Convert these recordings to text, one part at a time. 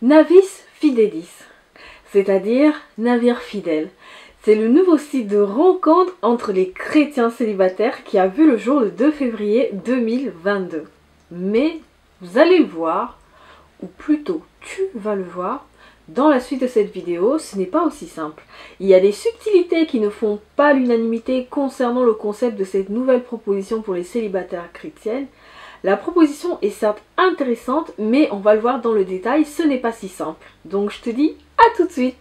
Navis Fidelis, c'est-à-dire navire fidèle. C'est le nouveau site de rencontre entre les chrétiens célibataires qui a vu le jour le 2 février 2022. Mais vous allez le voir, ou plutôt tu vas le voir, dans la suite de cette vidéo, ce n'est pas aussi simple. Il y a des subtilités qui ne font pas l'unanimité concernant le concept de cette nouvelle proposition pour les célibataires chrétiennes. La proposition est certes intéressante, mais on va le voir dans le détail, ce n'est pas si simple. Donc je te dis à tout de suite.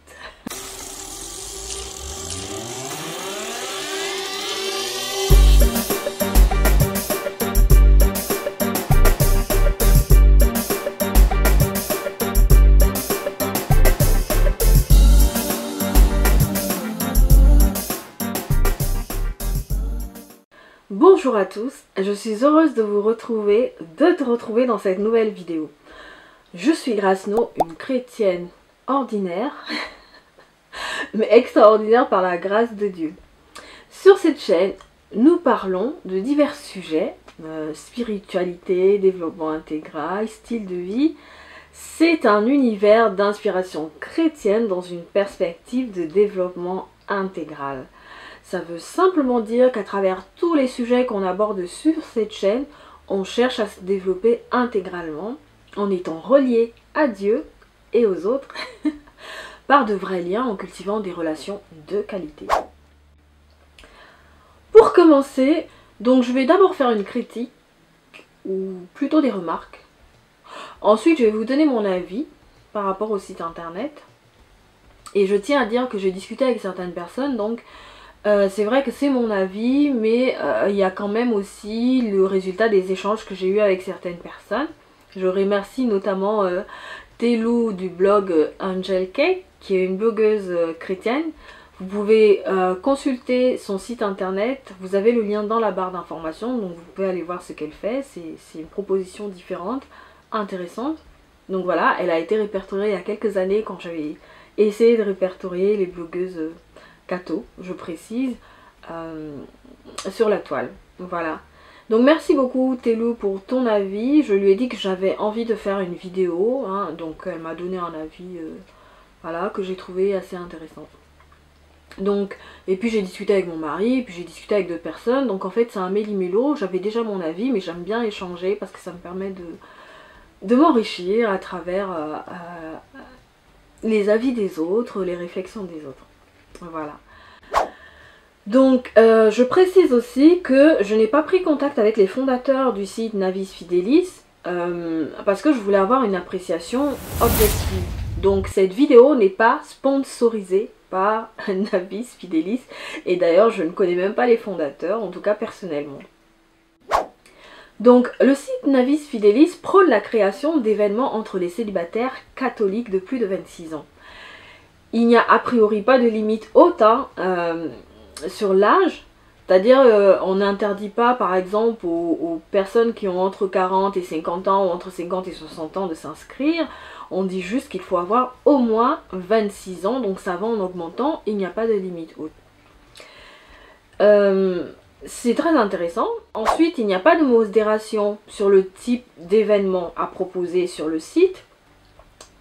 Bonjour à tous, je suis heureuse de te retrouver dans cette nouvelle vidéo. Je suis Graceno, une chrétienne ordinaire, mais extraordinaire par la grâce de Dieu. Sur cette chaîne, nous parlons de divers sujets, spiritualité, développement intégral, style de vie. C'est un univers d'inspiration chrétienne dans une perspective de développement intégral. Ça veut simplement dire qu'à travers tous les sujets qu'on aborde sur cette chaîne, on cherche à se développer intégralement en étant relié à Dieu et aux autres par de vrais liens, en cultivant des relations de qualité. Pour commencer, donc je vais d'abord faire une critique, ou plutôt des remarques. Ensuite, je vais vous donner mon avis par rapport au site internet. Et je tiens à dire que j'ai discuté avec certaines personnes, donc c'est vrai que c'est mon avis, mais il y a quand même aussi le résultat des échanges que j'ai eu avec certaines personnes. Je remercie notamment Telou du blog Angel Cake, qui est une blogueuse chrétienne. Vous pouvez consulter son site internet, vous avez le lien dans la barre d'informations, donc vous pouvez aller voir ce qu'elle fait. C'est une proposition différente, intéressante. Donc voilà, elle a été répertoriée il y a quelques années quand j'avais essayé de répertorier les blogueuses catho, je précise, sur la toile. Voilà. Donc merci beaucoup Telou pour ton avis. Je lui ai dit que j'avais envie de faire une vidéo, hein, donc elle m'a donné un avis voilà, que j'ai trouvé assez intéressant. Donc, et puis j'ai discuté avec mon mari, et puis j'ai discuté avec d'autres personnes, donc en fait c'est un méli-mélo. J'avais déjà mon avis, mais j'aime bien échanger parce que ça me permet de m'enrichir à travers les avis des autres, les réflexions des autres. Voilà. Donc je précise aussi que je n'ai pas pris contact avec les fondateurs du site Navis Fidelis parce que je voulais avoir une appréciation objective. Donc cette vidéo n'est pas sponsorisée par Navis Fidelis et d'ailleurs je ne connais même pas les fondateurs, en tout cas personnellement. Donc le site Navis Fidelis prône la création d'événements entre les célibataires catholiques de plus de 26 ans. Il n'y a a priori pas de limite haute sur l'âge, c'est-à-dire on n'interdit pas par exemple aux personnes qui ont entre 40 et 50 ans ou entre 50 et 60 ans de s'inscrire. On dit juste qu'il faut avoir au moins 26 ans, donc ça va en augmentant, il n'y a pas de limite haute. C'est très intéressant. Ensuite, il n'y a pas de modération sur le type d'événement à proposer sur le site.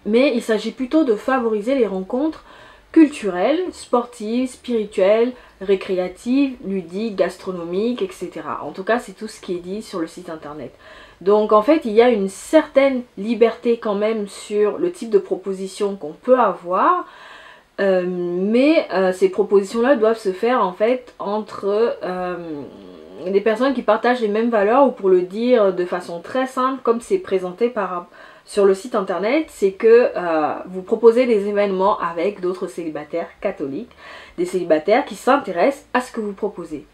Mais il s'agit plutôt de favoriser les rencontres culturelles, sportives, spirituelles, récréatives, ludiques, gastronomiques, etc. En tout cas, c'est tout ce qui est dit sur le site internet. Donc en fait, il y a une certaine liberté quand même sur le type de proposition qu'on peut avoir. Mais ces propositions-là doivent se faire en fait entre des personnes qui partagent les mêmes valeurs, ou pour le dire de façon très simple, comme c'est présenté sur le site internet, c'est que vous proposez des événements avec d'autres célibataires catholiques, des célibataires qui s'intéressent à ce que vous proposez.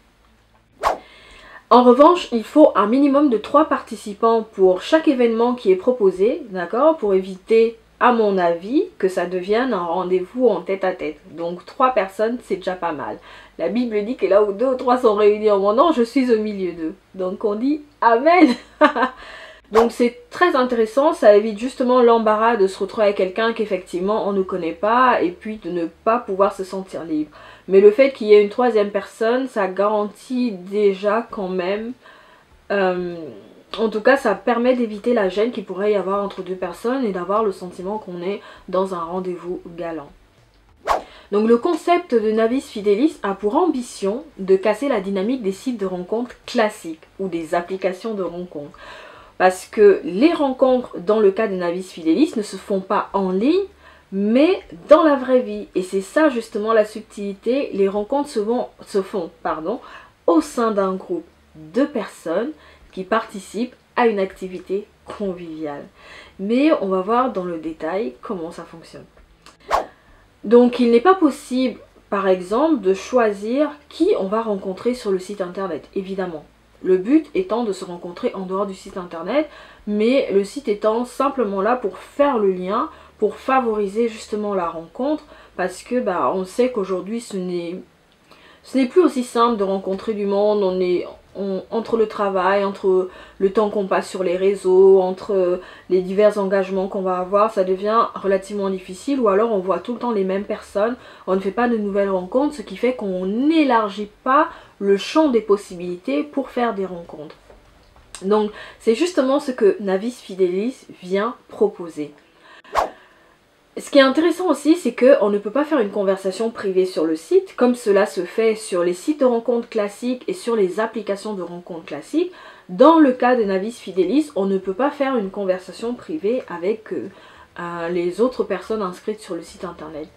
En revanche, il faut un minimum de 3 participants pour chaque événement qui est proposé, d'accord, pour éviter, à mon avis, que ça devienne un rendez-vous en tête-à-tête. Donc 3 personnes, c'est déjà pas mal. La Bible dit que là où 2 ou 3 sont réunis en mon nom, je suis au milieu d'eux. Donc on dit Amen. Donc c'est très intéressant, ça évite justement l'embarras de se retrouver avec quelqu'un qu'effectivement on ne connaît pas et puis de ne pas pouvoir se sentir libre. Mais le fait qu'il y ait une 3e personne, ça garantit déjà quand même En tout cas, ça permet d'éviter la gêne qu'il pourrait y avoir entre deux personnes et d'avoir le sentiment qu'on est dans un rendez-vous galant. Donc le concept de Navis Fidelis a pour ambition de casser la dynamique des sites de rencontres classiques ou des applications de rencontres. Parce que les rencontres dans le cas de Navis Fidelis ne se font pas en ligne, mais dans la vraie vie. Et c'est ça justement la subtilité, les rencontres se font au sein d'un groupe de personnes qui participent à une activité conviviale. Mais on va voir dans le détail comment ça fonctionne. Donc il n'est pas possible, par exemple, de choisir qui on va rencontrer sur le site internet, évidemment. Le but étant de se rencontrer en dehors du site internet, mais le site étant simplement là pour faire le lien, pour favoriser justement la rencontre, parce que on sait qu'aujourd'hui ce n'est plus aussi simple de rencontrer du monde. Entre le travail, entre le temps qu'on passe sur les réseaux, entre les divers engagements qu'on va avoir, ça devient relativement difficile, ou alors on voit tout le temps les mêmes personnes, on ne fait pas de nouvelles rencontres, ce qui fait qu'on n'élargit pas le champ des possibilités pour faire des rencontres. Donc c'est justement ce que Navis Fidelis vient proposer. Ce qui est intéressant aussi, c'est qu'on ne peut pas faire une conversation privée sur le site, comme cela se fait sur les sites de rencontres classiques et sur les applications de rencontres classiques. Dans le cas de Navis Fidelis, on ne peut pas faire une conversation privée avec les autres personnes inscrites sur le site internet.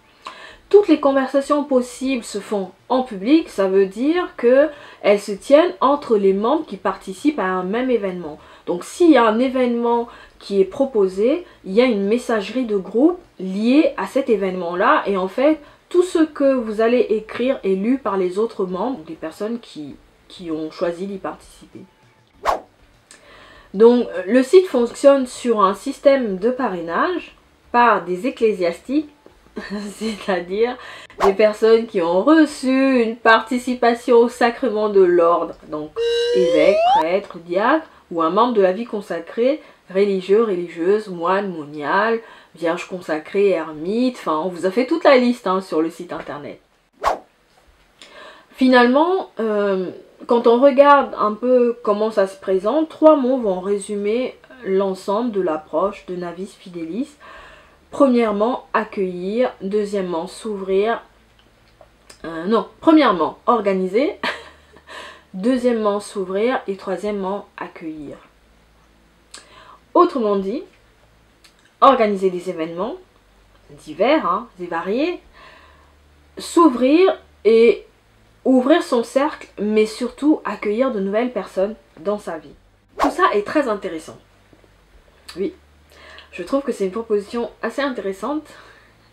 Toutes les conversations possibles se font en public, ça veut dire qu'elles se tiennent entre les membres qui participent à un même événement. Donc s'il y a un événement qui est proposé, il y a une messagerie de groupe liée à cet événement-là, et en fait, tout ce que vous allez écrire est lu par les autres membres, des personnes qui ont choisi d'y participer. Donc le site fonctionne sur un système de parrainage par des ecclésiastiques, c'est-à-dire des personnes qui ont reçu une participation au sacrement de l'ordre, donc évêque, prêtre, diacre, ou un membre de la vie consacrée, religieux, religieuse, moine, monial, vierge consacrée, ermite, enfin on vous a fait toute la liste sur le site internet. Finalement, quand on regarde un peu comment ça se présente, 3 mots vont résumer l'ensemble de l'approche de Navis Fidelis. Premièrement, accueillir. Deuxièmement, s'ouvrir. Premièrement, organiser. Deuxièmement, s'ouvrir. Et troisièmement, accueillir. Autrement dit, organiser des événements divers, et variés. S'ouvrir et ouvrir son cercle, mais surtout accueillir de nouvelles personnes dans sa vie. Tout ça est très intéressant. Oui. Je trouve que c'est une proposition assez intéressante,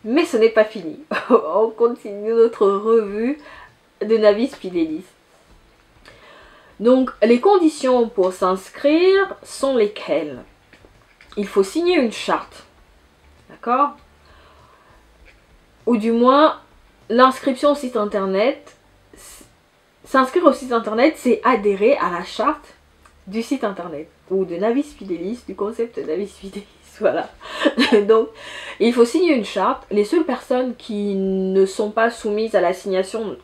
mais ce n'est pas fini. On continue notre revue de Navis Fidelis. Donc, les conditions pour s'inscrire sont lesquelles? Il faut signer une charte, d'accord? Ou du moins, l'inscription au site internet. S'inscrire au site internet, c'est adhérer à la charte du site internet, ou de Navis Fidelis, du concept Navis Fidelis. Voilà. Donc, il faut signer une charte. Les seules personnes qui ne sont pas soumises à la signature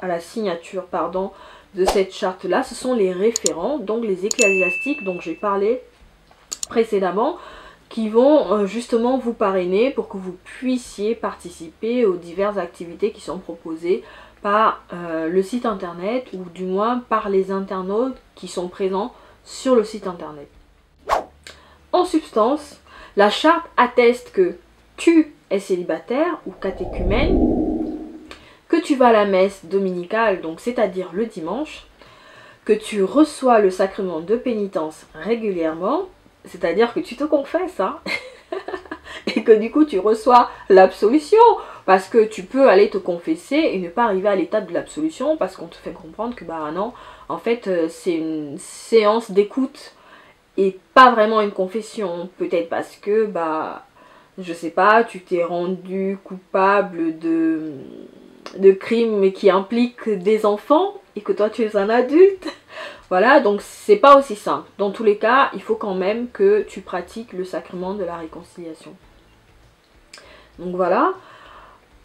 de cette charte-là, ce sont les référents, donc les ecclésiastiques dont j'ai parlé précédemment, qui vont justement vous parrainer pour que vous puissiez participer aux diverses activités qui sont proposées par le site internet, ou du moins par les internautes qui sont présents sur le site internet. En substance, la charte atteste que tu es célibataire ou catéchumène, que tu vas à la messe dominicale, donc c'est-à-dire le dimanche, que tu reçois le sacrement de pénitence régulièrement, c'est-à-dire que tu te confesses, et que du coup tu reçois l'absolution, parce que tu peux aller te confesser et ne pas arriver à l'étape de l'absolution, parce qu'on te fait comprendre que non, en fait c'est une séance d'écoute et pas vraiment une confession, peut-être parce que je sais pas, tu t'es rendu coupable de crimes qui impliquent des enfants et que toi tu es un adulte. Voilà, donc c'est pas aussi simple. Dans tous les cas, il faut quand même que tu pratiques le sacrement de la réconciliation. Donc voilà.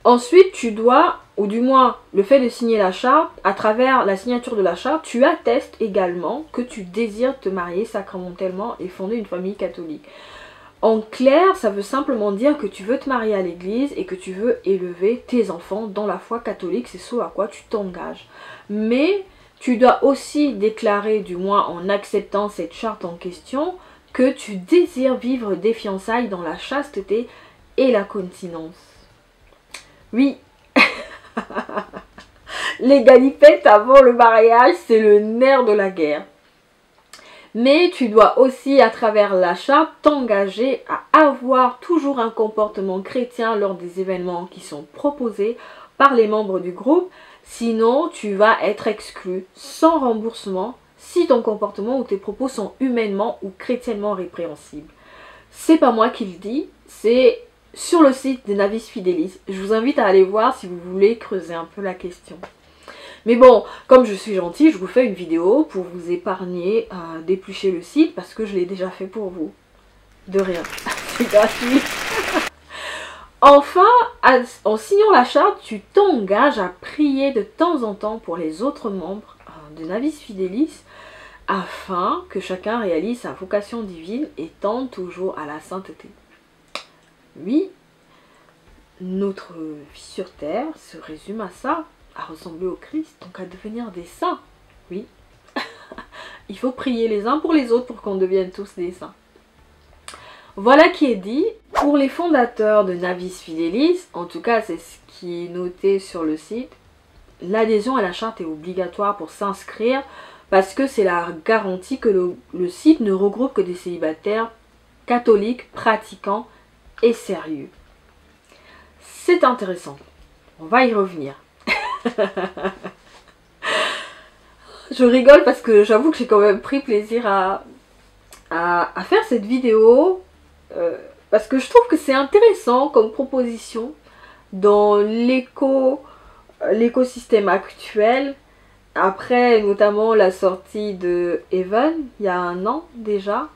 Ensuite, tu dois, ou du moins le fait de signer la charte, à travers la signature de la charte, tu attestes également que tu désires te marier sacramentellement et fonder une famille catholique. En clair, ça veut simplement dire que tu veux te marier à l'église et que tu veux élever tes enfants dans la foi catholique, c'est ce à quoi tu t'engages. Mais tu dois aussi déclarer, du moins en acceptant cette charte en question, que tu désires vivre des fiançailles dans la chasteté et la continence. Oui, les galipettes avant le mariage, c'est le nerf de la guerre. Mais tu dois aussi, à travers la charte, t'engager à avoir toujours un comportement chrétien lors des événements qui sont proposés par les membres du groupe. Sinon, tu vas être exclu sans remboursement si ton comportement ou tes propos sont humainement ou chrétiennement répréhensibles. C'est pas moi qui le dis, c'est sur le site de Navis Fidelis. Je vous invite à aller voir si vous voulez creuser un peu la question. Mais bon, comme je suis gentille, je vous fais une vidéo pour vous épargner d'éplucher le site parce que je l'ai déjà fait pour vous. De rien, c'est gratuit. Enfin, en signant la charte, tu t'engages à prier de temps en temps pour les autres membres de Navis Fidelis afin que chacun réalise sa vocation divine et tende toujours à la sainteté. Oui, notre vie sur terre se résume à ça, à ressembler au Christ, donc à devenir des saints. Oui, il faut prier les uns pour les autres pour qu'on devienne tous des saints. Voilà qui est dit. Pour les fondateurs de Navis Fidelis, en tout cas c'est ce qui est noté sur le site, l'adhésion à la charte est obligatoire pour s'inscrire parce que c'est la garantie que le site ne regroupe que des célibataires catholiques, pratiquants et sérieux. C'est intéressant. On va y revenir. Je rigole parce que j'avoue que j'ai quand même pris plaisir à faire cette vidéo parce que je trouve que c'est intéressant comme proposition dans l'écosystème actuel. Après notamment la sortie de Even, il y a un an déjà.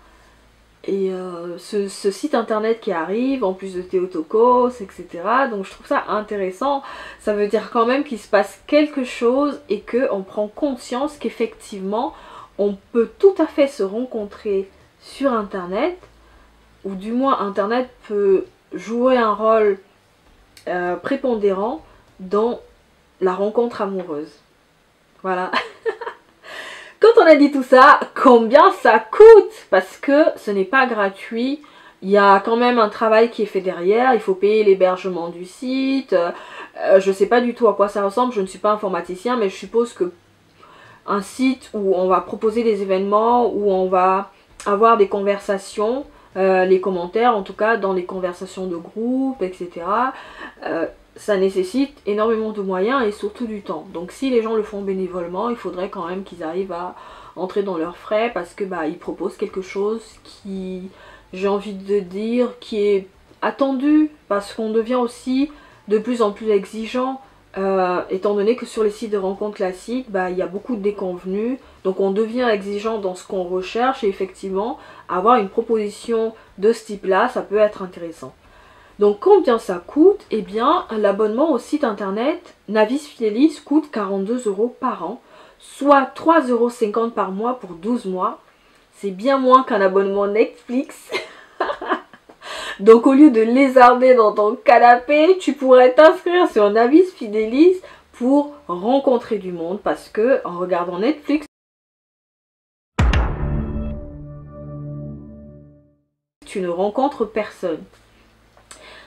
Et ce site internet qui arrive, en plus de Theotokos, etc. Donc je trouve ça intéressant. Ça veut dire quand même qu'il se passe quelque chose et qu'on prend conscience qu'effectivement, on peut tout à fait se rencontrer sur internet. Ou du moins, internet peut jouer un rôle prépondérant dans la rencontre amoureuse. Voilà. Quand on a dit tout ça, combien ça coûte? Parce que ce n'est pas gratuit. Il y a quand même un travail qui est fait derrière. Il faut payer l'hébergement du site. Je ne sais pas du tout à quoi ça ressemble. Je ne suis pas informaticien, mais je suppose que un site où on va proposer des événements, où on va avoir des conversations, les commentaires en tout cas dans les conversations de groupe, etc. Ça nécessite énormément de moyens et surtout du temps. Donc si les gens le font bénévolement, il faudrait quand même qu'ils arrivent à entrer dans leurs frais parce que ils proposent quelque chose qui, j'ai envie de dire, qui est attendu parce qu'on devient aussi de plus en plus exigeant étant donné que sur les sites de rencontres classiques, il y a beaucoup de déconvenus. Donc on devient exigeant dans ce qu'on recherche et effectivement, avoir une proposition de ce type-là, ça peut être intéressant. Donc combien ça coûte? Eh bien l'abonnement au site internet Navis Fidelis coûte 42 € par an, soit 3,50 € par mois pour 12 mois. C'est bien moins qu'un abonnement Netflix. Donc au lieu de lézarder dans ton canapé, tu pourrais t'inscrire sur Navis Fidelis pour rencontrer du monde parce que en regardant Netflix, tu ne rencontres personne.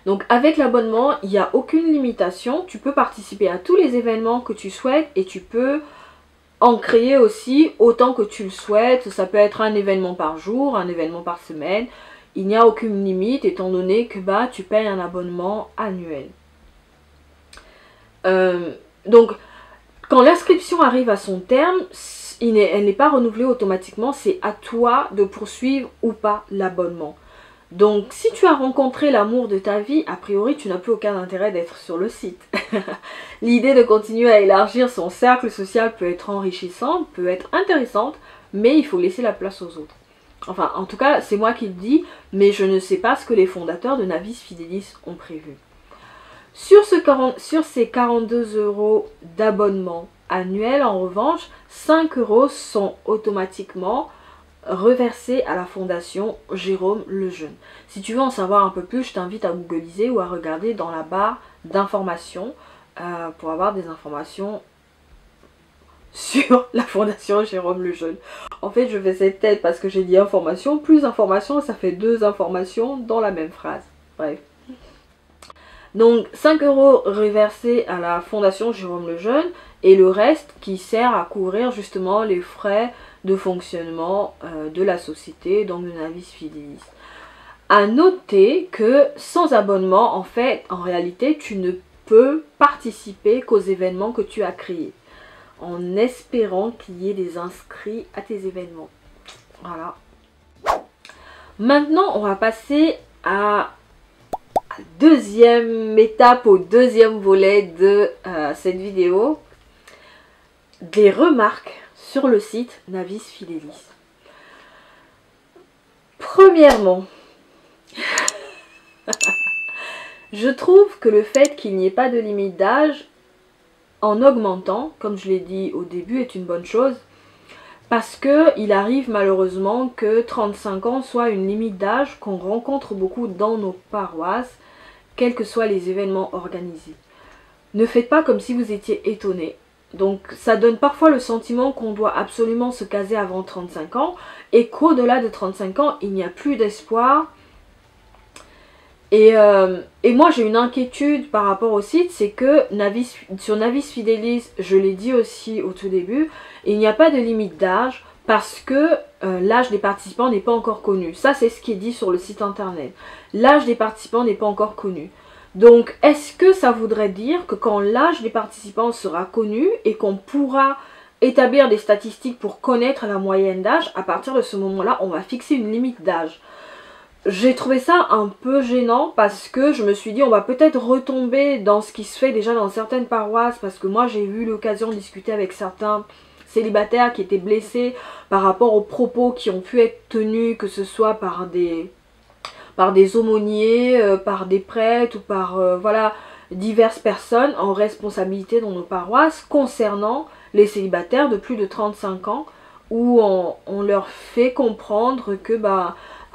Donc avec l'abonnement, il n'y a aucune limitation. Tu peux participer à tous les événements que tu souhaites et tu peux en créer aussi autant que tu le souhaites. Ça peut être un événement par jour, un événement par semaine. Il n'y a aucune limite étant donné que tu payes un abonnement annuel. Donc quand l'inscription arrive à son terme, elle n'est pas renouvelée automatiquement. C'est à toi de poursuivre ou pas l'abonnement. Donc si tu as rencontré l'amour de ta vie, a priori tu n'as plus aucun intérêt d'être sur le site. L'idée de continuer à élargir son cercle social peut être enrichissante, peut être intéressante, mais il faut laisser la place aux autres. Enfin en tout cas c'est moi qui le dis, mais je ne sais pas ce que les fondateurs de Navis Fidelis ont prévu. Sur ces 42 euros d'abonnement annuel, en revanche, 5 euros sont automatiquement reversés à la fondation Jérôme Lejeune. Si tu veux en savoir un peu plus, je t'invite à googliser ou à regarder dans la barre d'informations pour avoir des informations sur la fondation Jérôme Lejeune. En fait, je fais cette tête parce que j'ai dit information, plus information, ça fait 2 informations dans la même phrase. Bref. Donc 5 euros reversés à la fondation Jérôme Lejeune et le reste qui sert à couvrir justement les frais de fonctionnement de la société, donc de Navis Fidelis. À noter que sans abonnement, en fait, en réalité, tu ne peux participer qu'aux événements que tu as créés, en espérant qu'il y ait des inscrits à tes événements. Voilà. Maintenant, on va passer à la deuxième étape, au deuxième volet de cette vidéo. Des remarques sur le site Navis Fidelis. Premièrement, je trouve que le fait qu'il n'y ait pas de limite d'âge en augmentant, comme je l'ai dit au début, est une bonne chose. Parce que il arrive malheureusement que 35 ans soit une limite d'âge qu'on rencontre beaucoup dans nos paroisses, quels que soient les événements organisés. Ne faites pas comme si vous étiez étonné. Donc ça donne parfois le sentiment qu'on doit absolument se caser avant 35 ans et qu'au-delà de 35 ans, il n'y a plus d'espoir. Et moi j'ai une inquiétude par rapport au site, c'est que sur Navis Fidelis, je l'ai dit aussi au tout début, il n'y a pas de limite d'âge parce que l'âge des participants n'est pas encore connu. Ça c'est ce qui est dit sur le site internet. L'âge des participants n'est pas encore connu. Donc est-ce que ça voudrait dire que quand l'âge des participants sera connu et qu'on pourra établir des statistiques pour connaître la moyenne d'âge, à partir de ce moment-là on va fixer une limite d'âge? J'ai trouvé ça un peu gênant parce que je me suis dit on va peut-être retomber dans ce qui se fait déjà dans certaines paroisses, parce que moi j'ai eu l'occasion de discuter avec certains célibataires qui étaient blessés par rapport aux propos qui ont pu être tenus, que ce soit par des aumôniers, par des prêtres ou par voilà, diverses personnes en responsabilité dans nos paroisses concernant les célibataires de plus de 35 ans, où on leur fait comprendre que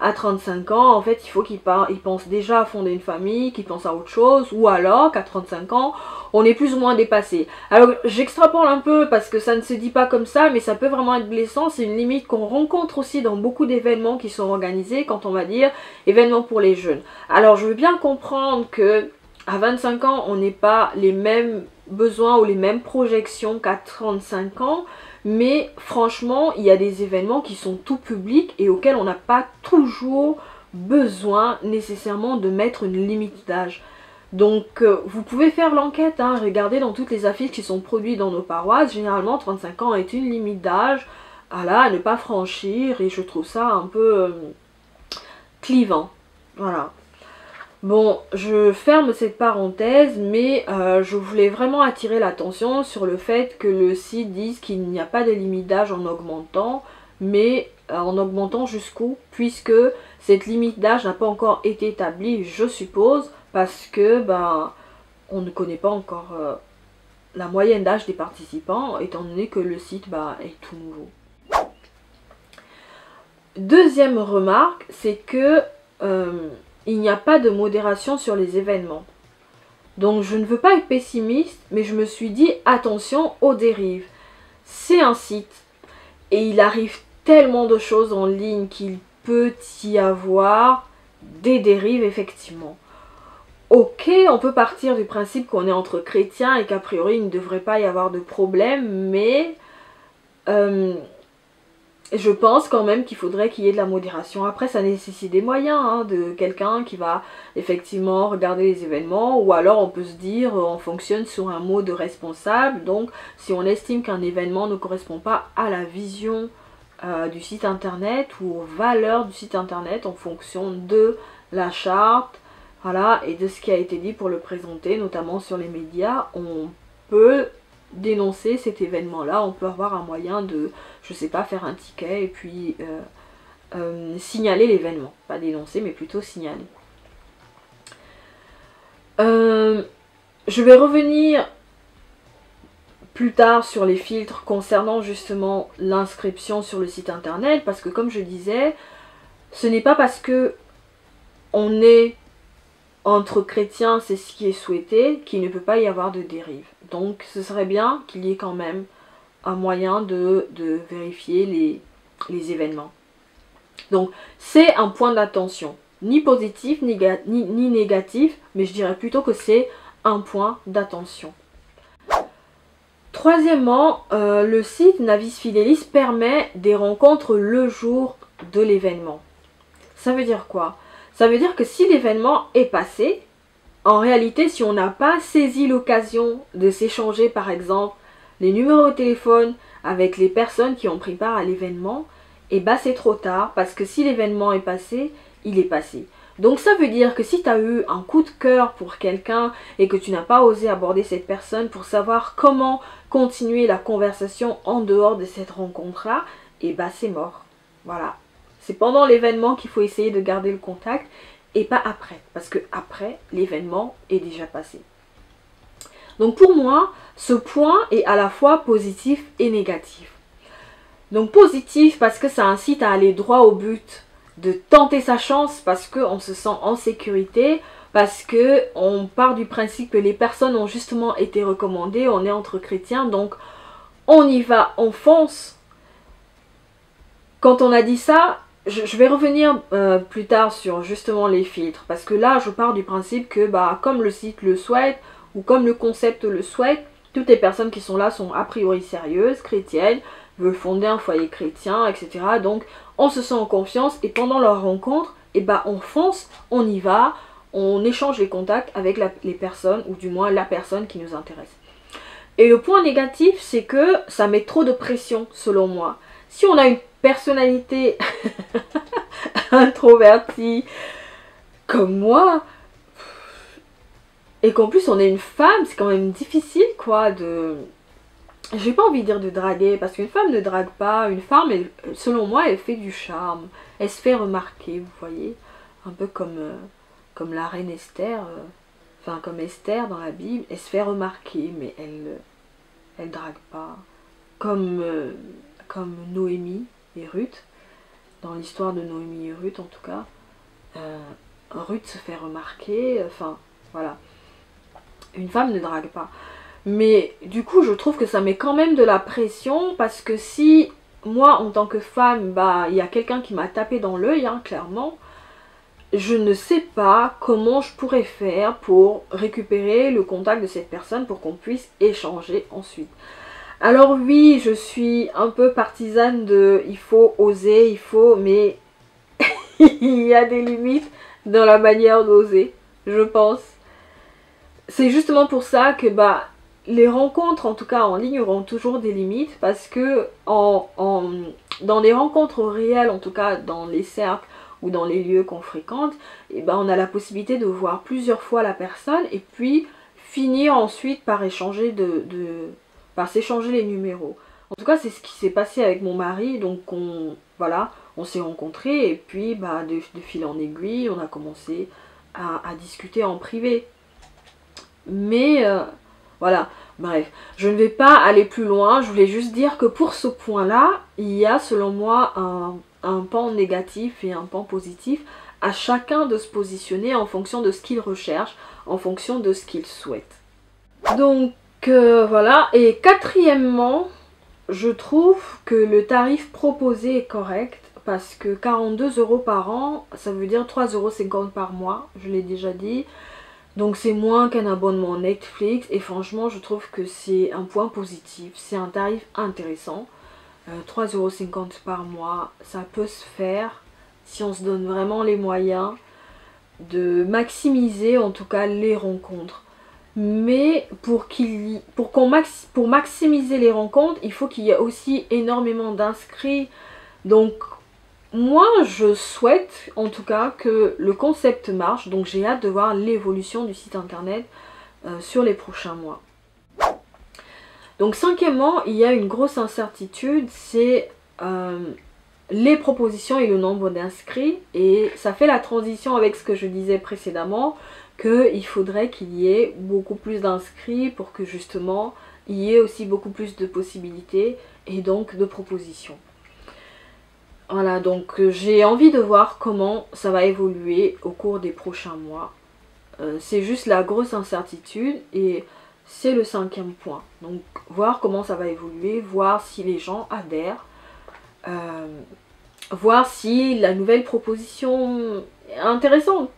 à 35 ans, en fait, il faut qu'ils pensent déjà à fonder une famille, qu'ils pensent à autre chose, ou alors qu'à 35 ans, on est plus ou moins dépassé. Alors, j'extrapole un peu parce que ça ne se dit pas comme ça, mais ça peut vraiment être blessant. C'est une limite qu'on rencontre aussi dans beaucoup d'événements qui sont organisés, quand on va dire événements pour les jeunes. Alors, je veux bien comprendre que à 25 ans, on n'est pas les mêmes besoins ou les mêmes projections qu'à 35 ans, mais franchement, il y a des événements qui sont tout publics et auxquels on n'a pas toujours besoin nécessairement de mettre une limite d'âge. Donc vous pouvez faire l'enquête, hein, regardez dans toutes les affiches qui sont produites dans nos paroisses, généralement 35 ans est une limite d'âge à ne pas franchir, et je trouve ça un peu clivant. Voilà. Bon, je ferme cette parenthèse, mais je voulais vraiment attirer l'attention sur le fait que le site dise qu'il n'y a pas de limite d'âge en augmentant, mais en augmentant jusqu'où, puisque cette limite d'âge n'a pas encore été établie, je suppose, parce que on ne connaît pas encore la moyenne d'âge des participants, étant donné que le site est tout nouveau. Deuxième remarque, c'est que il n'y a pas de modération sur les événements. Donc je ne veux pas être pessimiste, mais je me suis dit attention aux dérives. C'est un site et il arrive tellement de choses en ligne qu'il peut y avoir des dérives effectivement. Ok, on peut partir du principe qu'on est entre chrétiens et qu'a priori il ne devrait pas y avoir de problème, mais je pense quand même qu'il faudrait qu'il y ait de la modération. Après, ça nécessite des moyens, hein, de quelqu'un qui va effectivement regarder les événements, ou alors on peut se dire, on fonctionne sur un mot de responsable. Donc, si on estime qu'un événement ne correspond pas à la vision du site internet ou aux valeurs du site internet en fonction de la charte, voilà, et de ce qui a été dit pour le présenter, notamment sur les médias, on peut dénoncer cet événement-là, on peut avoir un moyen de, je sais pas, faire un ticket et puis signaler l'événement. Pas dénoncer, mais plutôt signaler. Je vais revenir plus tard sur les filtres concernant justement l'inscription sur le site internet, parce que comme je disais, ce n'est pas parce que on est entre chrétiens, c'est ce qui est souhaité, qu'il ne peut pas y avoir de dérive. Donc ce serait bien qu'il y ait quand même un moyen de vérifier les événements. Donc c'est un point d'attention, ni positif ni négatif, mais je dirais plutôt que c'est un point d'attention. Troisièmement, le site Navis Fidelis permet des rencontres le jour de l'événement. Ça veut dire quoi? Ça veut dire que si l'événement est passé, en réalité, si on n'a pas saisi l'occasion de s'échanger par exemple les numéros de téléphone avec les personnes qui ont pris part à l'événement, et bah c'est trop tard, parce que si l'événement est passé, il est passé. Donc ça veut dire que si tu as eu un coup de cœur pour quelqu'un et que tu n'as pas osé aborder cette personne pour savoir comment continuer la conversation en dehors de cette rencontre-là, et bah c'est mort. Voilà. C'est pendant l'événement qu'il faut essayer de garder le contact et pas après, parce que après l'événement est déjà passé. Donc pour moi, ce point est à la fois positif et négatif. Donc positif parce que ça incite à aller droit au but, de tenter sa chance parce qu'on se sent en sécurité, parce qu'on part du principe que les personnes ont justement été recommandées, on est entre chrétiens, donc on y va, on fonce. Quand on a dit ça, je vais revenir plus tard sur justement les filtres, parce que là je pars du principe que bah, comme le site le souhaite, ou comme le concept le souhaite, toutes les personnes qui sont là sont a priori sérieuses, chrétiennes, veulent fonder un foyer chrétien, etc. Donc on se sent en confiance et pendant leur rencontre, et bah, on fonce, on y va, on échange les contacts avec les personnes, ou du moins la personne qui nous intéresse. Et le point négatif, c'est que ça met trop de pression selon moi. Si on a une personnalité introvertie comme moi, et qu'en plus on est une femme, c'est quand même difficile quoi de... J'ai pas envie de dire de draguer, parce qu'une femme ne drague pas. Une femme, selon moi, elle fait du charme. Elle se fait remarquer, vous voyez. Un peu comme la reine Esther, enfin comme Esther dans la Bible, elle se fait remarquer, mais elle drague pas. Comme Noémie et Ruth, dans l'histoire de Noémie et Ruth en tout cas, Ruth se fait remarquer, enfin voilà. Une femme ne drague pas. Mais du coup, je trouve que ça met quand même de la pression, parce que si moi, en tant que femme, bah, il y a quelqu'un qui m'a tapé dans l'œil, hein, clairement, je ne sais pas comment je pourrais faire pour récupérer le contact de cette personne pour qu'on puisse échanger ensuite. Alors oui, je suis un peu partisane de il faut oser, il faut, mais il y a des limites dans la manière d'oser, je pense. C'est justement pour ça que bah, les rencontres, en tout cas en ligne, auront toujours des limites, parce que dans les rencontres réelles, en tout cas dans les cercles ou dans les lieux qu'on fréquente, et ben on a la possibilité de voir plusieurs fois la personne et puis finir ensuite par échanger par s'échanger les numéros. En tout cas, c'est ce qui s'est passé avec mon mari, donc voilà, on s'est rencontrés et puis bah, de fil en aiguille, on a commencé à discuter en privé. Mais voilà, bref, je ne vais pas aller plus loin, je voulais juste dire que pour ce point-là, il y a selon moi un pan négatif et un pan positif, à chacun de se positionner en fonction de ce qu'il recherche, en fonction de ce qu'il souhaite. Donc voilà, et quatrièmement, je trouve que le tarif proposé est correct, parce que 42 € par an, ça veut dire 3,50 € par mois, je l'ai déjà dit. Donc c'est moins qu'un abonnement Netflix, et franchement je trouve que c'est un point positif, c'est un tarif intéressant. 3,50 € par mois, ça peut se faire si on se donne vraiment les moyens de maximiser en tout cas les rencontres. Mais pour maximiser les rencontres, il faut qu'il y ait aussi énormément d'inscrits. Donc moi, je souhaite en tout cas que le concept marche, donc j'ai hâte de voir l'évolution du site internet sur les prochains mois. Donc cinquièmement, il y a une grosse incertitude, c'est les propositions et le nombre d'inscrits, et ça fait la transition avec ce que je disais précédemment, qu'il faudrait qu'il y ait beaucoup plus d'inscrits pour que justement il y ait aussi beaucoup plus de possibilités et donc de propositions. Voilà, donc j'ai envie de voir comment ça va évoluer au cours des prochains mois. C'est juste la grosse incertitude et c'est le 5e point. Donc voir comment ça va évoluer, voir si les gens adhèrent, voir si la nouvelle proposition est intéressante.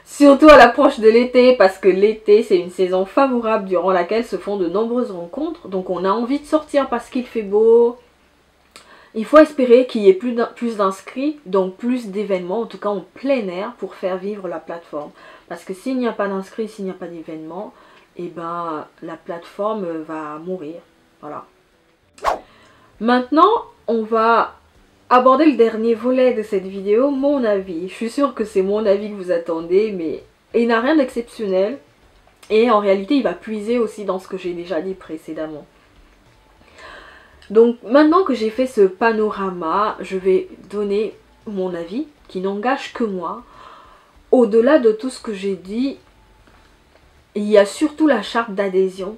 Surtout à l'approche de l'été, parce que l'été c'est une saison favorable durant laquelle se font de nombreuses rencontres. Donc on a envie de sortir parce qu'il fait beau. Il faut espérer qu'il y ait plus d'inscrits, donc plus d'événements, en tout cas en plein air, pour faire vivre la plateforme. Parce que s'il n'y a pas d'inscrits, s'il n'y a pas d'événements, et ben la plateforme va mourir. Voilà. Maintenant, on va aborder le dernier volet de cette vidéo, mon avis. Je suis sûre que c'est mon avis que vous attendez, mais il n'a rien d'exceptionnel. Et en réalité, il va puiser aussi dans ce que j'ai déjà dit précédemment. Donc maintenant que j'ai fait ce panorama, je vais donner mon avis qui n'engage que moi. Au-delà de tout ce que j'ai dit, il y a surtout la charte d'adhésion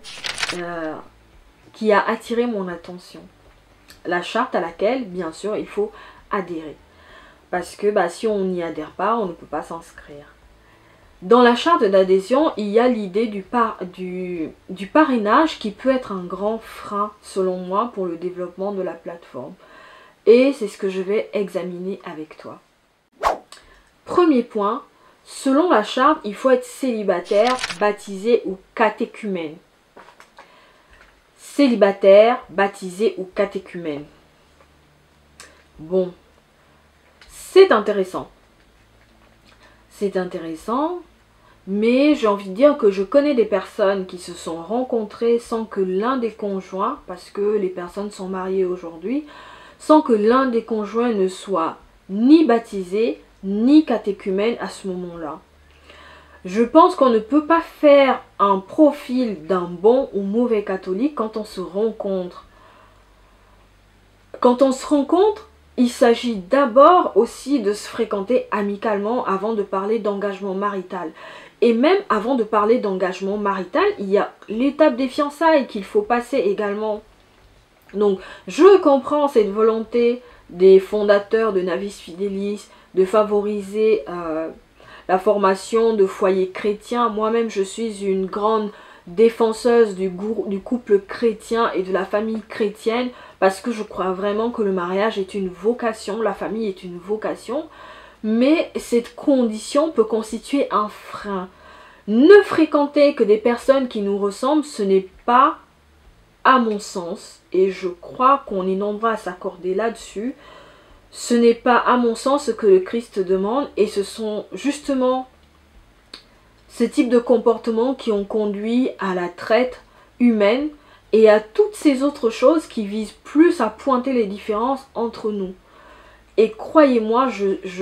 qui a attiré mon attention. La charte à laquelle, bien sûr, il faut adhérer. Parce que si on n'y adhère pas, on ne peut pas s'inscrire. Dans la charte d'adhésion, il y a l'idée du parrainage qui peut être un grand frein, selon moi, pour le développement de la plateforme. Et c'est ce que je vais examiner avec toi. Premier point, selon la charte, il faut être célibataire, baptisé ou catéchumène. Célibataire, baptisé ou catéchumène. Bon, c'est intéressant. C'est intéressant. Mais j'ai envie de dire que je connais des personnes qui se sont rencontrées sans que l'un des conjoints, parce que les personnes sont mariées aujourd'hui, sans que l'un des conjoints ne soit ni baptisé, ni catéchumène à ce moment-là. Je pense qu'on ne peut pas faire un profil d'un bon ou mauvais catholique quand on se rencontre. Quand on se rencontre, il s'agit d'abord aussi de se fréquenter amicalement avant de parler d'engagement marital. Et même avant de parler d'engagement marital, il y a l'étape des fiançailles qu'il faut passer également. Donc, je comprends cette volonté des fondateurs de Navis Fidelis de favoriser la formation de foyers chrétiens. Moi-même, je suis une grande défenseuse du couple chrétien et de la famille chrétienne parce que je crois vraiment que le mariage est une vocation, la famille est une vocation. Mais cette condition peut constituer un frein. Ne fréquenter que des personnes qui nous ressemblent, ce n'est pas, à mon sens, et je crois qu'on est nombreux à s'accorder là-dessus, ce n'est pas, à mon sens, ce que le Christ demande, et ce sont justement ce type de comportements qui ont conduit à la traite humaine et à toutes ces autres choses qui visent plus à pointer les différences entre nous. Et croyez-moi,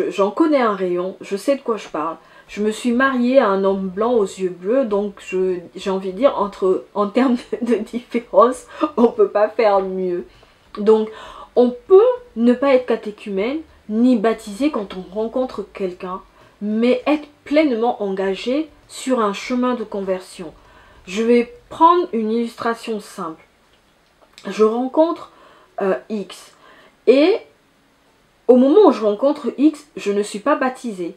j'en connais un rayon, je sais de quoi je parle. Je me suis mariée à un homme blanc aux yeux bleus, donc j'ai envie de dire, en termes de différence, on ne peut pas faire mieux. Donc, on peut ne pas être catéchumène, ni baptisé quand on rencontre quelqu'un, mais être pleinement engagé sur un chemin de conversion. Je vais prendre une illustration simple. Je rencontre X, et au moment où je rencontre X, je ne suis pas baptisée.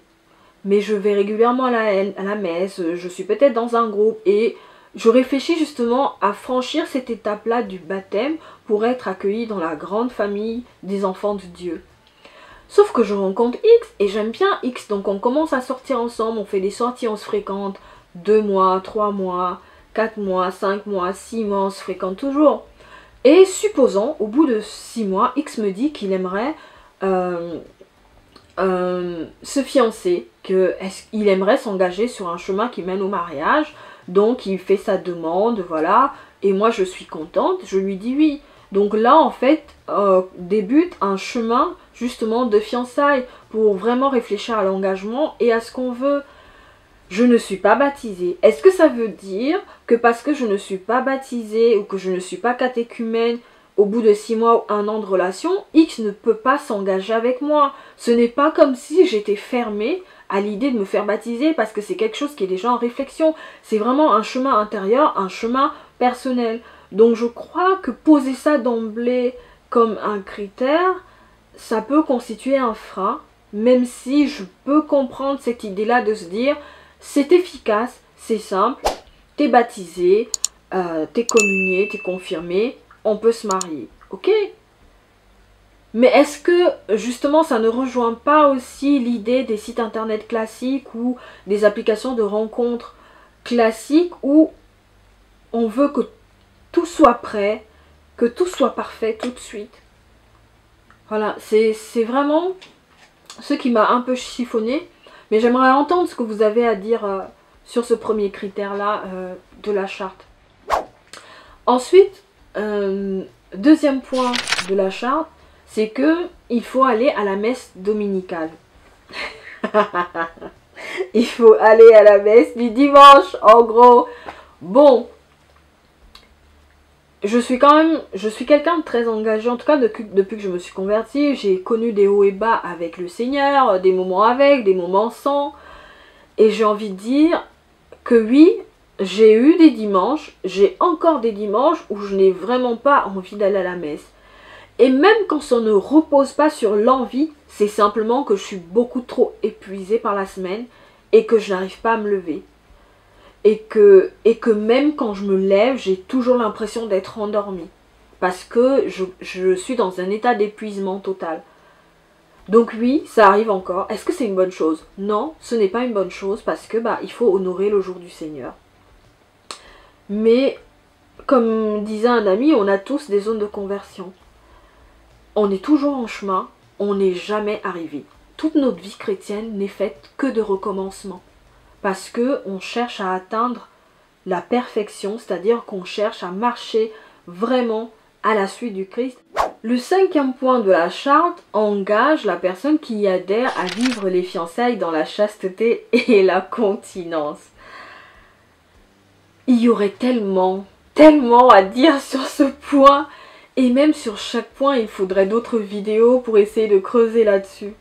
Mais je vais régulièrement à la messe, je suis peut-être dans un groupe et je réfléchis justement à franchir cette étape-là du baptême pour être accueillie dans la grande famille des enfants de Dieu. Sauf que je rencontre X et j'aime bien X, donc on commence à sortir ensemble, on fait des sorties, on se fréquente 2 mois, 3 mois, 4 mois, 5 mois, 6 mois, on se fréquente toujours. Et supposons, au bout de 6 mois, X me dit qu'il aimerait se fiancer, qu'il aimerait s'engager sur un chemin qui mène au mariage, donc il fait sa demande, voilà, et moi je suis contente, je lui dis oui. Donc là en fait débute un chemin justement de fiançailles pour vraiment réfléchir à l'engagement et à ce qu'on veut. Je ne suis pas baptisée. Est-ce que ça veut dire que parce que je ne suis pas baptisée ou que je ne suis pas catéchumène, au bout de 6 mois ou 1 an de relation, X ne peut pas s'engager avec moi? Ce n'est pas comme si j'étais fermée à l'idée de me faire baptiser parce que c'est quelque chose qui est déjà en réflexion. C'est vraiment un chemin intérieur, un chemin personnel. Donc je crois que poser ça d'emblée comme un critère, ça peut constituer un frein, même si je peux comprendre cette idée-là de se dire c'est efficace, c'est simple, t'es baptisé, t'es communié, t'es confirmé, on peut se marier, ok? Mais est-ce que justement ça ne rejoint pas aussi l'idée des sites internet classiques ou des applications de rencontres classiques où on veut que tout soit prêt, que tout soit parfait tout de suite? Voilà, c'est vraiment ce qui m'a un peu chiffonné. Mais j'aimerais entendre ce que vous avez à dire sur ce premier critère-là de la charte. Ensuite, deuxième point de la charte, c'est que il faut aller à la messe dominicale. Il faut aller à la messe du dimanche, en gros. Bon, je suis quelqu'un de très engagé, en tout cas depuis que je me suis convertie. J'ai connu des hauts et bas avec le Seigneur, des moments avec, des moments sans. Et j'ai envie de dire que oui, j'ai eu des dimanches, j'ai encore des dimanches où je n'ai vraiment pas envie d'aller à la messe. Et même quand ça ne repose pas sur l'envie, c'est simplement que je suis beaucoup trop épuisée par la semaine et que je n'arrive pas à me lever. Et que même quand je me lève, j'ai toujours l'impression d'être endormie. Parce que je suis dans un état d'épuisement total. Donc oui, ça arrive encore. Est-ce que c'est une bonne chose? Non, ce n'est pas une bonne chose parce que il faut honorer le jour du Seigneur. Mais comme disait un ami, on a tous des zones de conversion. On est toujours en chemin, on n'est jamais arrivé. Toute notre vie chrétienne n'est faite que de recommencement. Parce qu'on cherche à atteindre la perfection, c'est-à-dire qu'on cherche à marcher vraiment à la suite du Christ. Le cinquième point de la charte engage la personne qui y adhère à vivre les fiançailles dans la chasteté et la continence. Il y aurait tellement à dire sur ce point. Et même sur chaque point, il faudrait d'autres vidéos pour essayer de creuser là-dessus.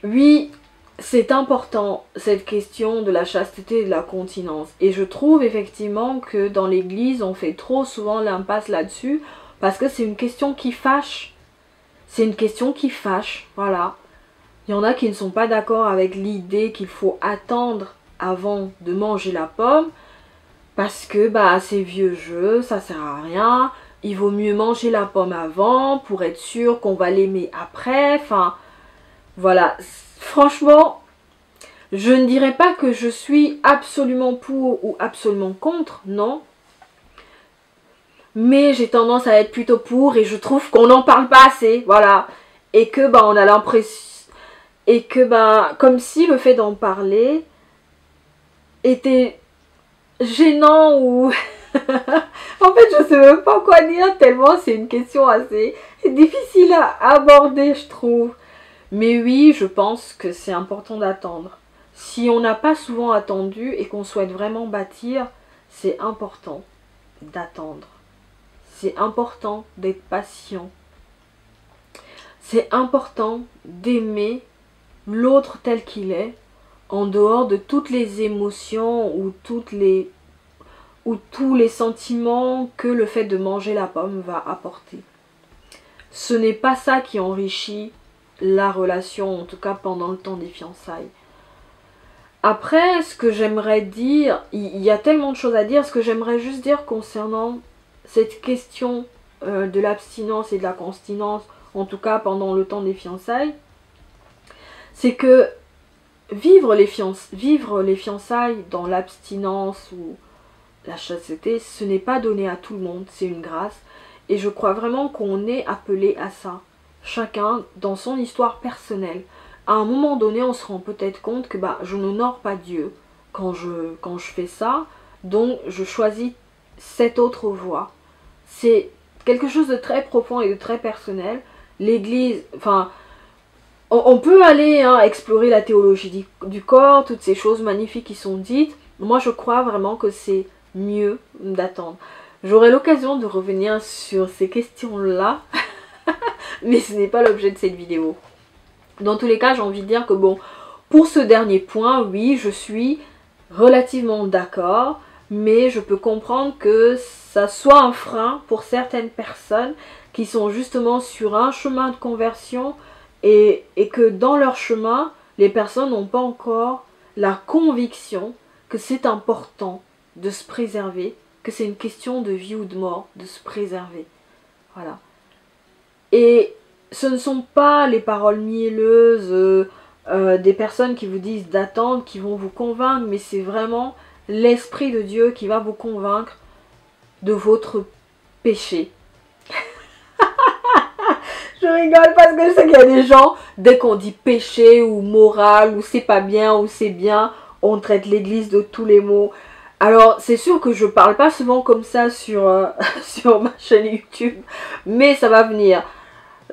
Oui, c'est important, cette question de la chasteté et de la continence. Et je trouve effectivement que dans l'église, on fait trop souvent l'impasse là-dessus, parce que c'est une question qui fâche. C'est une question qui fâche, voilà. Il y en a qui ne sont pas d'accord avec l'idée qu'il faut attendre avant de manger la pomme, parce que c'est vieux jeu, ça sert à rien. Il vaut mieux manger la pomme avant pour être sûr qu'on va l'aimer après. Enfin, voilà. Franchement, je ne dirais pas que je suis absolument pour ou absolument contre, non. Mais j'ai tendance à être plutôt pour et je trouve qu'on n'en parle pas assez, voilà. Et que on a l'impression... Et que comme si le fait d'en parler était gênant ou... En fait, je sais même pas quoi dire tellement c'est une question assez difficile à aborder, je trouve. Mais oui, je pense que c'est important d'attendre. Si on n'a pas souvent attendu et qu'on souhaite vraiment bâtir, c'est important d'attendre. C'est important d'être patient. C'est important d'aimer l'autre tel qu'il est, en dehors de toutes les émotions ou tous les sentiments que le fait de manger la pomme va apporter. Ce n'est pas ça qui enrichit la relation, en tout cas pendant le temps des fiançailles. Après, ce que j'aimerais dire, il y a tellement de choses à dire, ce que j'aimerais juste dire concernant cette question de l'abstinence et de la continence, en tout cas pendant le temps des fiançailles, c'est que vivre les fiançailles dans l'abstinence ou la chasteté, ce n'est pas donné à tout le monde, c'est une grâce. Et je crois vraiment qu'on est appelé à ça. Chacun dans son histoire personnelle. À un moment donné, on se rend peut-être compte que je n'honore pas Dieu quand je fais ça. Donc je choisis cette autre voie. C'est quelque chose de très profond et de très personnel. L'église, on peut aller explorer la théologie du corps, toutes ces choses magnifiques qui sont dites. Moi je crois vraiment que c'est mieux d'attendre. J'aurai l'occasion de revenir sur ces questions-là, mais ce n'est pas l'objet de cette vidéo. Dans tous les cas, j'ai envie de dire que bon, pour ce dernier point, oui, je suis relativement d'accord, mais je peux comprendre que ça soit un frein pour certaines personnes qui sont justement sur un chemin de conversion et que dans leur chemin, les personnes n'ont pas encore la conviction que c'est important de se préserver, que c'est une question de vie ou de mort, de se préserver. Voilà. Et ce ne sont pas les paroles mielleuses des personnes qui vous disent d'attendre, qui vont vous convaincre, mais c'est vraiment l'Esprit de Dieu qui va vous convaincre de votre péché. Je rigole parce que je sais qu'il y a des gens, dès qu'on dit péché ou moral ou c'est pas bien ou c'est bien, on traite l'église de tous les mots. Alors c'est sûr que je parle pas souvent comme ça sur, sur ma chaîne YouTube, mais ça va venir.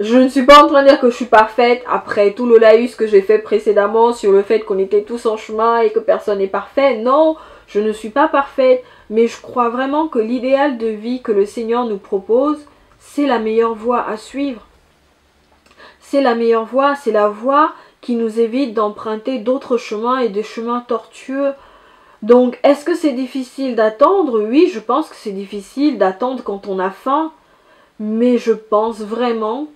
Je ne suis pas en train de dire que je suis parfaite après tout le laïus que j'ai fait précédemment sur le fait qu'on était tous en chemin et que personne n'est parfait. Non, je ne suis pas parfaite, mais je crois vraiment que l'idéal de vie que le Seigneur nous propose, c'est la meilleure voie à suivre. C'est la meilleure voie, c'est la voie qui nous évite d'emprunter d'autres chemins et des chemins tortueux. Donc, est-ce que c'est difficile d'attendre? Oui, je pense que c'est difficile d'attendre quand on a faim, mais je pense vraiment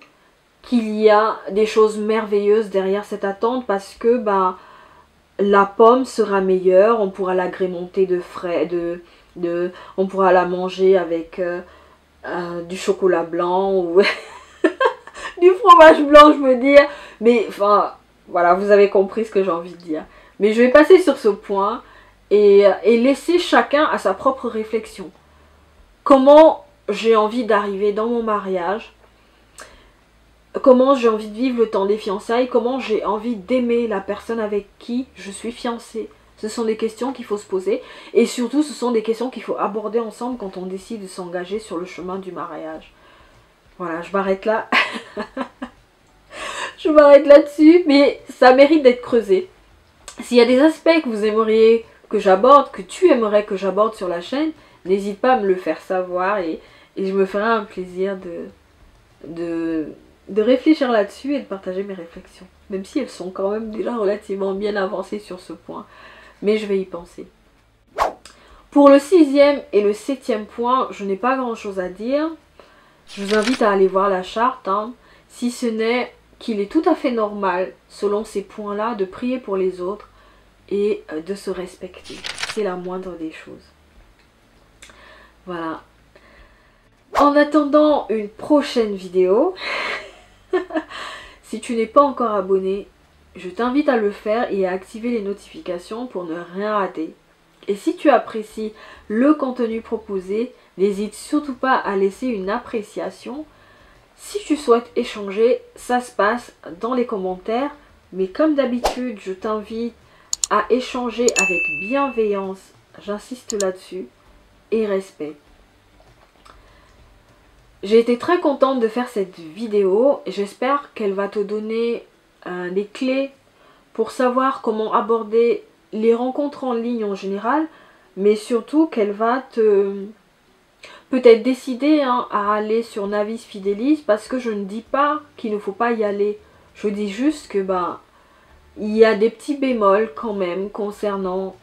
qu'il y a des choses merveilleuses derrière cette attente parce que la pomme sera meilleure, on pourra l'agrémenter de frais, on pourra la manger avec du chocolat blanc ou du fromage blanc, je veux dire. Mais enfin, voilà, vous avez compris ce que j'ai envie de dire. Mais je vais passer sur ce point et laisser chacun à sa propre réflexion. Comment j'ai envie d'arriver dans mon mariage? Comment j'ai envie de vivre le temps des fiançailles? Comment j'ai envie d'aimer la personne avec qui je suis fiancée? Ce sont des questions qu'il faut se poser. Et surtout, ce sont des questions qu'il faut aborder ensemble quand on décide de s'engager sur le chemin du mariage. Voilà, je m'arrête là. Je m'arrête là-dessus, mais ça mérite d'être creusé. S'il y a des aspects que vous aimeriez que j'aborde, que tu aimerais que j'aborde sur la chaîne, n'hésite pas à me le faire savoir et je me ferai un plaisir de réfléchir là-dessus et de partager mes réflexions. Même si elles sont quand même déjà relativement bien avancées sur ce point. Mais je vais y penser. Pour le 6e et le 7e point, je n'ai pas grand-chose à dire. Je vous invite à aller voir la charte, hein, si ce n'est qu'il est tout à fait normal, selon ces points-là, de prier pour les autres et de se respecter. C'est la moindre des choses. Voilà. En attendant une prochaine vidéo, si tu n'es pas encore abonné, je t'invite à le faire et à activer les notifications pour ne rien rater. Et si tu apprécies le contenu proposé, n'hésite surtout pas à laisser une appréciation. Si tu souhaites échanger, ça se passe dans les commentaires. Mais comme d'habitude, je t'invite à échanger avec bienveillance, j'insiste là-dessus, et respect. J'ai été très contente de faire cette vidéo et j'espère qu'elle va te donner des clés pour savoir comment aborder les rencontres en ligne en général, mais surtout qu'elle va te peut-être décider à aller sur Navis Fidelis, parce que je ne dis pas qu'il ne faut pas y aller. Je dis juste que il y a des petits bémols quand même concernant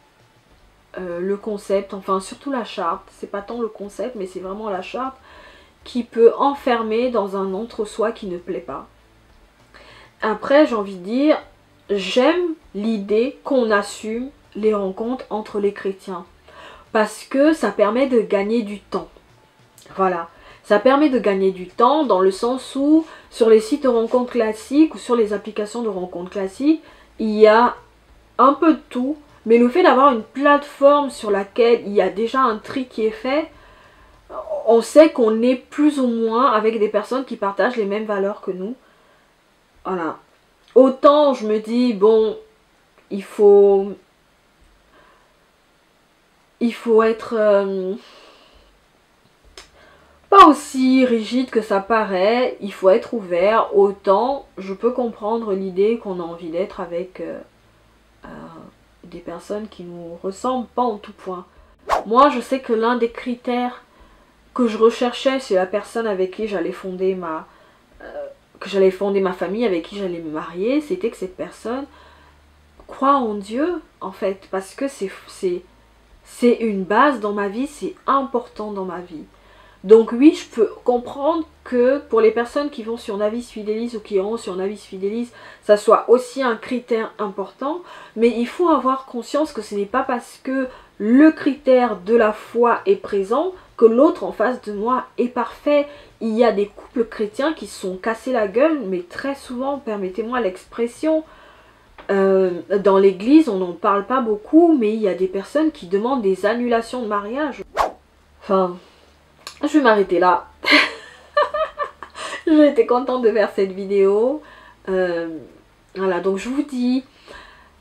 le concept, enfin surtout la charte. C'est pas tant le concept, mais c'est vraiment la charte qui peut enfermer dans un entre-soi qui ne plaît pas. Après, j'ai envie de dire, j'aime l'idée qu'on assume les rencontres entre les chrétiens. Parce que ça permet de gagner du temps. Voilà. Ça permet de gagner du temps dans le sens où, sur les sites de rencontres classiques ou sur les applications de rencontres classiques, il y a un peu de tout. Mais le fait d'avoir une plateforme sur laquelle il y a déjà un tri qui est fait, on sait qu'on est plus ou moins avec des personnes qui partagent les mêmes valeurs que nous. Voilà. Autant je me dis, bon, il faut être pas aussi rigide que ça paraît, il faut être ouvert. Autant je peux comprendre l'idée qu'on a envie d'être avec des personnes qui nous ressemblent pas en tout point. Moi, je sais que l'un des critères que je recherchais, c'est la personne avec qui j'allais fonder que j'allais fonder ma famille, avec qui j'allais me marier, c'était que cette personne croit en Dieu, en fait, parce que c'est une base dans ma vie, c'est important dans ma vie. Donc oui, je peux comprendre que pour les personnes qui vont sur Navis Fidelis ou qui iront sur Navis Fidelis, ça soit aussi un critère important, mais il faut avoir conscience que ce n'est pas parce que le critère de la foi est présent que l'autre en face de moi est parfait. Il y a des couples chrétiens qui se sont cassés la gueule, mais très souvent, permettez-moi l'expression, dans l'église, on n'en parle pas beaucoup, mais il y a des personnes qui demandent des annulations de mariage. Enfin... je vais m'arrêter là. J'ai été contente de faire cette vidéo. Voilà, donc je vous dis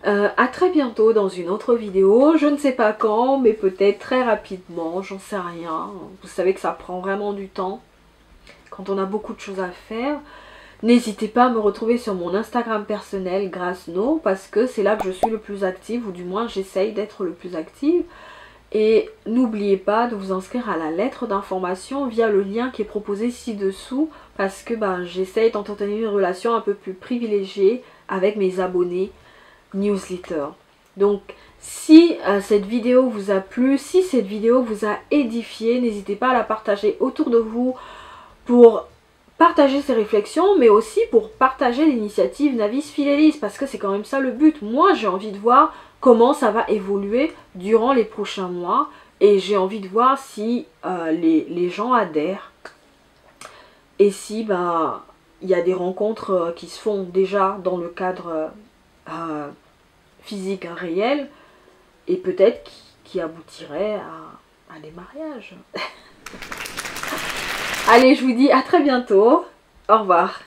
à très bientôt dans une autre vidéo. Je ne sais pas quand, mais peut-être très rapidement, j'en sais rien. Vous savez que ça prend vraiment du temps quand on a beaucoup de choses à faire. N'hésitez pas à me retrouver sur mon Instagram personnel, GraceNo, parce que c'est là que je suis le plus active, ou du moins j'essaye d'être le plus active. Et n'oubliez pas de vous inscrire à la lettre d'information via le lien qui est proposé ci-dessous, parce que j'essaye d'entretenir une relation un peu plus privilégiée avec mes abonnés newsletter. Donc si cette vidéo vous a plu, si cette vidéo vous a édifié, n'hésitez pas à la partager autour de vous pour partager ces réflexions, mais aussi pour partager l'initiative Navis Fidelis, parce que c'est quand même ça le but. Moi j'ai envie de voir comment ça va évoluer durant les prochains mois, et j'ai envie de voir si les gens adhèrent, et si il y a des rencontres qui se font déjà dans le cadre physique réel, et peut-être qui aboutiraient à des mariages. Allez, je vous dis à très bientôt, au revoir.